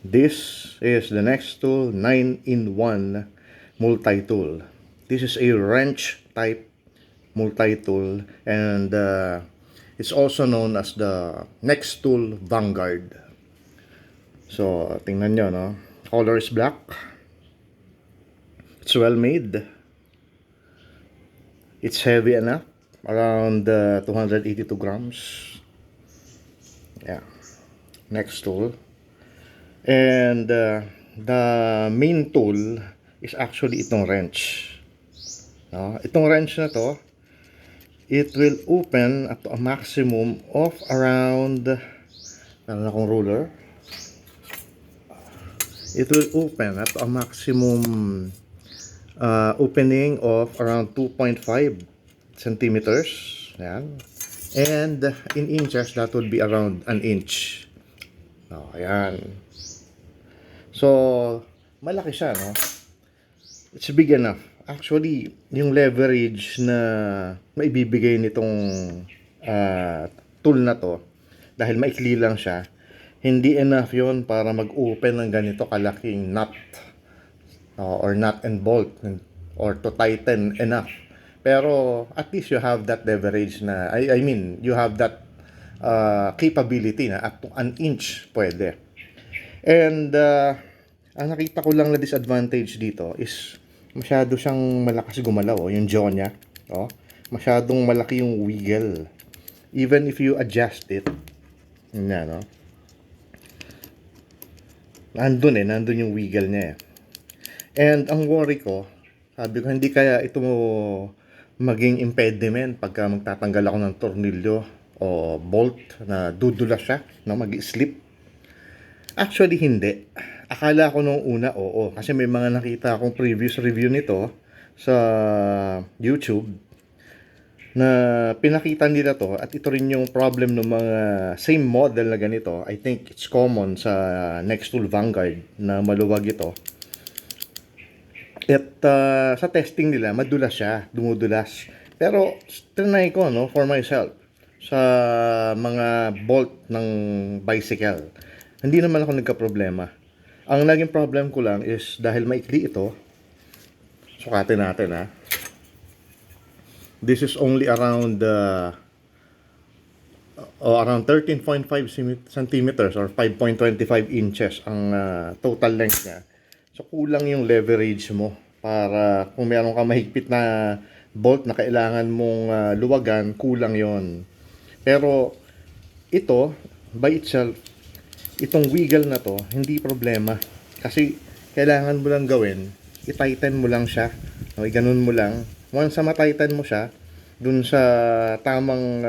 This is the Nextool 9-in-1 multi-tool. This is a wrench type multi-tool, and it's also known as the Nextool Vanguard. So, tingnan nyo, no? Color is black. It's well made. It's heavy enough, around 282 grams. Yeah, Nextool. And the main tool is actually itong wrench. No? Itong wrench na to, it will open up to a maximum of around, meron akong ruler. It will open up to a maximum opening of around 2.5 centimeters. Ayan. And in inches, that would be around an inch. Oh, ayan. So, malaki siya, no? It's big enough. Actually, yung leverage na maibibigay nitong tool na to, dahil maikli lang siya, hindi enough yon para mag-open ng ganito kalaking nut or nut and bolt or to tighten enough. Pero at least you have that leverage na, I mean, you have that capability na up to an inch pwede. And ang nakita ko lang na disadvantage dito is masyado siyang malakas gumalaw, yung jaw niya. Oh, masyadong malaki yung wiggle. Even if you adjust it, yan, no? Nandun yung wiggle niya. And ang worry ko, sabi ko, hindi kaya ito maging impediment pagka magtatanggal ako ng tornilyo o bolt na dudulas siya, no, mag-slip. Actually, hindi. Akala ko nung una, oo. Kasi may mga nakita akong previous review nito sa YouTube na pinakita nila to, at ito rin yung problem ng mga same model na ganito. I think it's common sa Nextool Vanguard na maluwag ito. At sa testing nila, madulas siya, dumudulas. Pero trinay ko, no, for myself sa mga bolt ng bicycle. Hindi naman ako nagka-problema. Ang naging problem ko lang is dahil maikli ito, sukatin natin, ha. This is only around around 13.5 centimeters or 5.25 inches ang total length niya. So kulang yung leverage mo para kung meron ka mahigpit na bolt na kailangan mong luwagan, kulang yon. Pero ito by itself, itong wiggle na to, hindi problema. Kasi kailangan mo lang gawin, i-tighten mo lang siya. O, ganun mo lang. Once na ma-tighten mo siya, dun sa tamang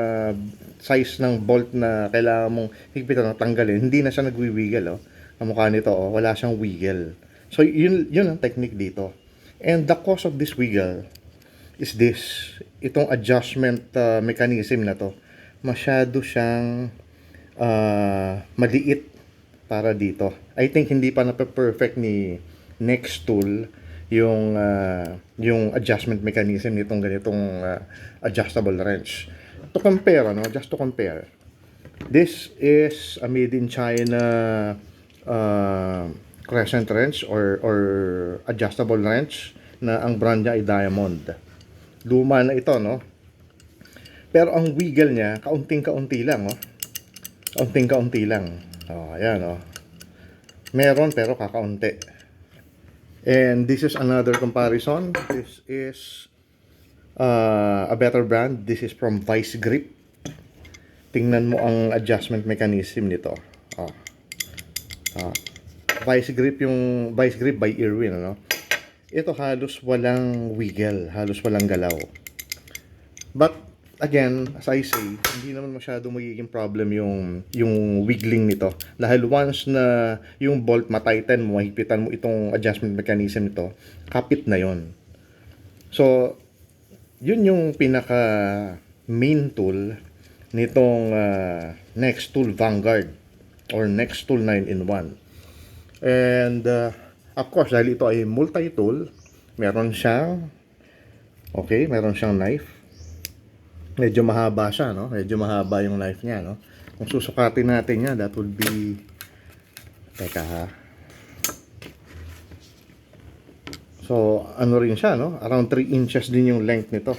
size ng bolt na kailangan mong higpitan o tanggalin, hindi na siya nagwi-wiggle. Oh. Ang mukha nito, oh, wala siyang wiggle. So, yun ang technique dito. And the cause of this wiggle is this. Itong adjustment mechanism na to, masyado siyang maliit para dito. I think hindi pa na-perfect ni Nextool yung adjustment mechanism nitong ganitong adjustable wrench. To compare, no? Just to compare. This is a made in China crescent wrench or adjustable wrench na ang brand niya ay Diamond. Luma na ito, no? Pero ang wiggle niya, kaunting-kaunti lang, oh. Kaunting-kaunti lang. Oh, ayan, oh. Meron pero kakaunti. And this is another comparison. This is a better brand. This is from Vice Grip. Tingnan mo ang adjustment mechanism nito. Oh. Vice Grip, yung Vice Grip by Irwin, ano? Ito halos walang wiggle, halos walang galaw. But again, as I say, hindi naman masyado magiging problem yung wiggling nito. Dahil once na yung bolt matighten mo, mahigpitan mo itong adjustment mechanism nito, kapit na yon. So, yun yung pinaka main tool nitong Nextool Vanguard or Nextool 9-in-1. And of course, dahil ito ay multi-tool, meron siyang knife. Medyo mahaba siya, no? Medyo mahaba yung knife niya, no? Kung susukatin natin yan, that would be, teka ha, So, ano rin siya, no? Around 3 inches din yung length nito.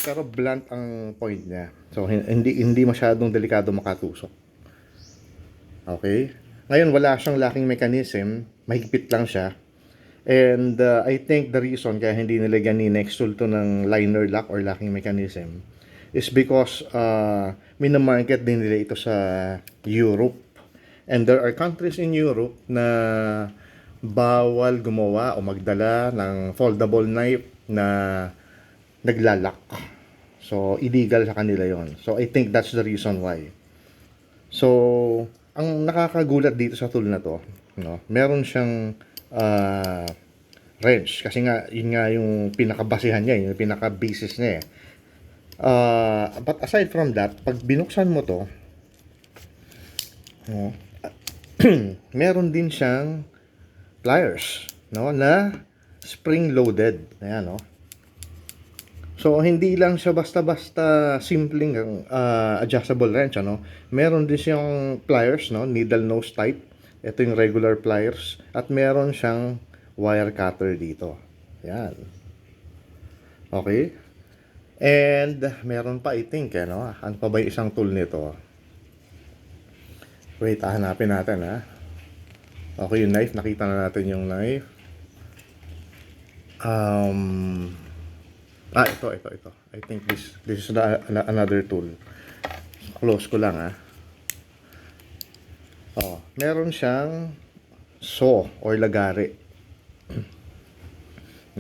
Pero blunt ang point niya. So, hindi masyadong delikado makatusok. Okay? Ngayon, wala siyang locking mechanism. Mahigpit lang siya. And I think the reason kaya hindi nilagyan ni Nextool to ng liner lock or locking mechanism is because minamarket din nila ito sa Europe. And there are countries in Europe na bawal gumawa o magdala ng foldable knife na naglalak. So, illegal sa kanila yon. So, I think that's the reason why. So, ang nakakagulat dito sa tool na to, no, meron siyang wrench. Kasi nga, yun nga yung pinakabasihan niya, yung pinaka-basis niya eh. But aside from that, pag binuksan mo to, no, meron din siyang pliers, no, na spring-loaded. Ayan, no. So, hindi lang siya basta-basta simpleng adjustable wrench, ano. Meron din siyang pliers, no, needle nose type. Ito yung regular pliers. At meron siyang wire cutter dito. Yan. Okay. And, meron pa, I think, ano. Ano pa ba yung isang tool nito? Wait, hanapin natin, ha. Okay, yung knife. Nakita na natin yung knife. Ito. I think this is another tool. Close ko lang, ha. Oh, meron siyang saw or lagari.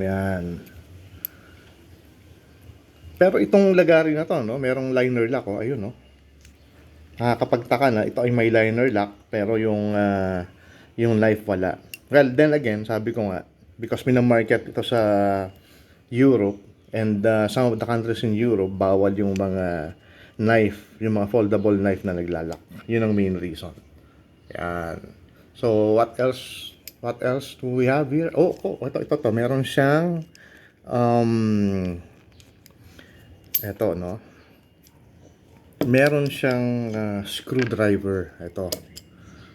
Yan. Pero itong lagari na to, no, merong liner lock, oh, ayun, no. Nakakapagtaka na ito ay may liner lock pero yung knife wala. Well, then again, sabi ko nga, because minamarket ito sa Europe and some of the countries in Europe, bawal yung mga knife, yung mga foldable knife na naglalak. Yun ang main reason. Yan. So, what else? What else do we have here? Ito. Meron siyang ito, no? Meron siyang screwdriver. Ito.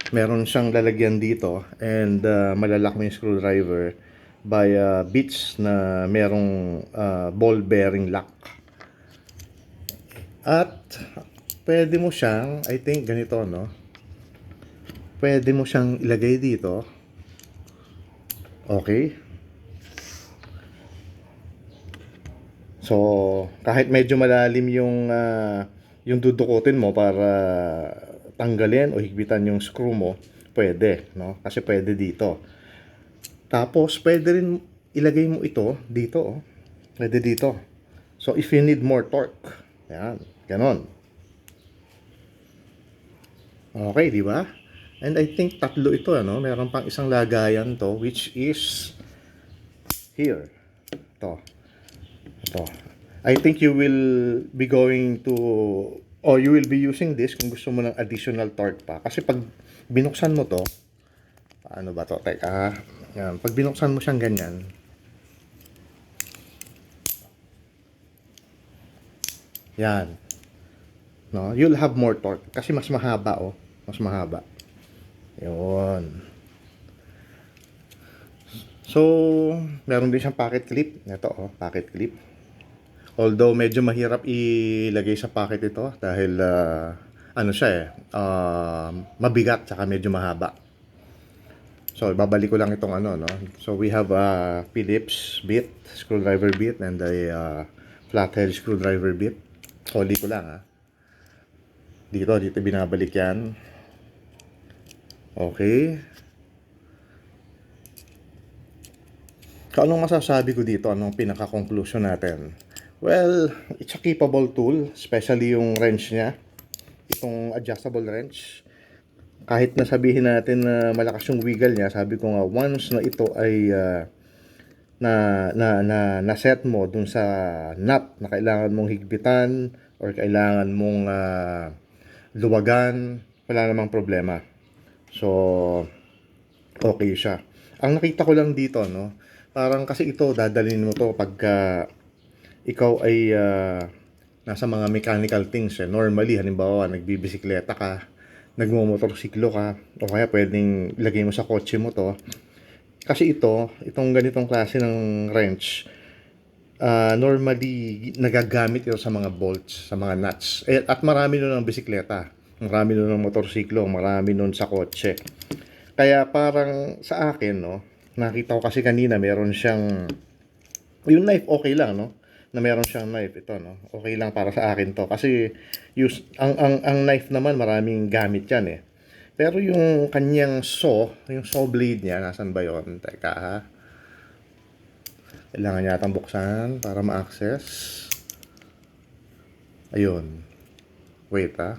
Meron siyang lalagyan dito and malalak mo yung screwdriver by bits na merong ball bearing lock. At pwede mo siyang, I think ganito, no? Pwede mo siyang ilagay dito. Okay. So, kahit medyo malalim yung dudukutin mo para tanggalin o higpitan yung screw mo, pwede, no? Kasi pwede dito. Tapos, pwede rin ilagay mo ito dito, oh. Pwede dito. So, if you need more torque, yan, ganon. Okay, di ba? And I think tatlo ito, ano? Meron pang isang lagayan to, which is here. Ito. I think you will be going to, or you will be using this kung gusto mo ng additional torque pa. Kasi pag binuksan mo to, paano ba to? Teka, yan. Pag binuksan mo siyang ganyan, yan. No? You'll have more torque. Kasi mas mahaba, oh. Mas mahaba. Yun. So, meron din siyang pocket clip. Ito, oh, pocket clip. Although, medyo mahirap ilagay sa pocket ito dahil, ano siya eh, mabigat, saka medyo mahaba. So, babalik ko lang itong ano, no? So, we have a Phillips bit, screwdriver bit, and a flathead screwdriver bit. Huli ko lang, ha. Dito binabalik yan. Okay. So, anong masasabi ko dito? Anong pinaka-conclusion natin? Well, it's a capable tool, especially yung wrench niya. Itong adjustable wrench. Kahit na sabihin natin na malakas yung wiggle niya, sabi ko nga, once na ito ay na set mo dun sa nut na kailangan mong higpitan or kailangan mong luwagan, wala namang problema. So, okay siya. Ang nakita ko lang dito, no, parang kasi ito, dadalhin mo to pagka ikaw ay nasa mga mechanical things. Normally, halimbawa, nagbibisikleta ka, nagmumotorsiklo ka, o kaya pwedeng ilagay mo sa kotse mo to. Kasi itong ganitong klase ng wrench, normally nagagamit ito sa mga bolts, sa mga nuts. At marami nun ng bisikleta, marami nun ng motorsiklo, marami nun sa kotse. Kaya parang sa akin, no, nakita ko kasi kanina meron siyang, yung knife okay lang, no, na meron siyang knife ito, no, okay lang para sa akin to kasi ang knife naman maraming gamit yan eh. Pero yung kanyang yung saw blade niya, nasan ba yon? Teka ha. Kailangan yatang buksan para ma-access. Ayun. Wait ha.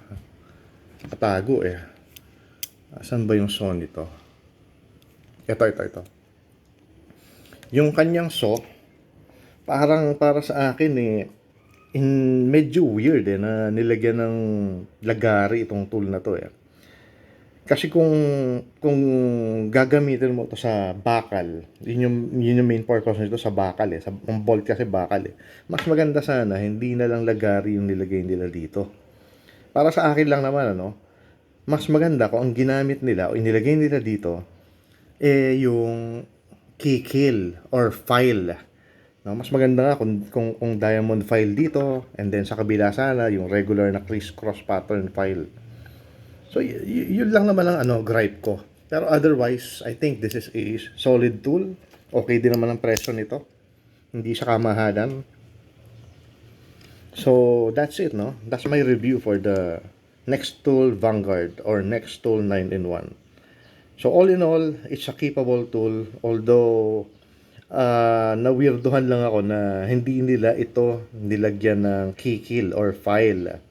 Katago eh. Asan ba yung saw nito? Ito. Yung kanyang saw, parang para sa akin eh, medyo weird eh, na nilagyan ng lagari itong tool na to eh. Kasi kung gagamitin mo to sa bakal, yun yung main purpose nito sa bakal eh. Ang bolt kasi bakal eh. Mas maganda sana hindi na lang lagari yung nilagay nila dito. Para sa akin lang naman ano, mas maganda kung ang ginamit nila o inilagay nila dito yung keykill or file. No, mas maganda nga kung diamond file dito and then sa kabila sana yung regular na criss-cross pattern file. So, yun lang naman ang gripe ko. Pero otherwise, I think this is a solid tool. Okay din naman ang presyo nito. Hindi siya kamahalan. So, that's it, no? That's my review for the Nextool Vanguard or Nextool 9-in-1. So, all in all, it's a capable tool. Although, na-weirdohan lang ako na hindi nila ito nilagyan ng keykill or file.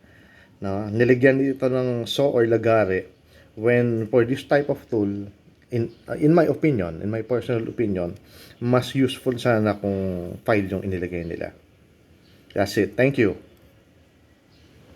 No, nilagyan ito ng saw or lagare when for this type of tool in my opinion, in my personal opinion, mas useful sana kung file yung inilagay nila. That's it. Thank you.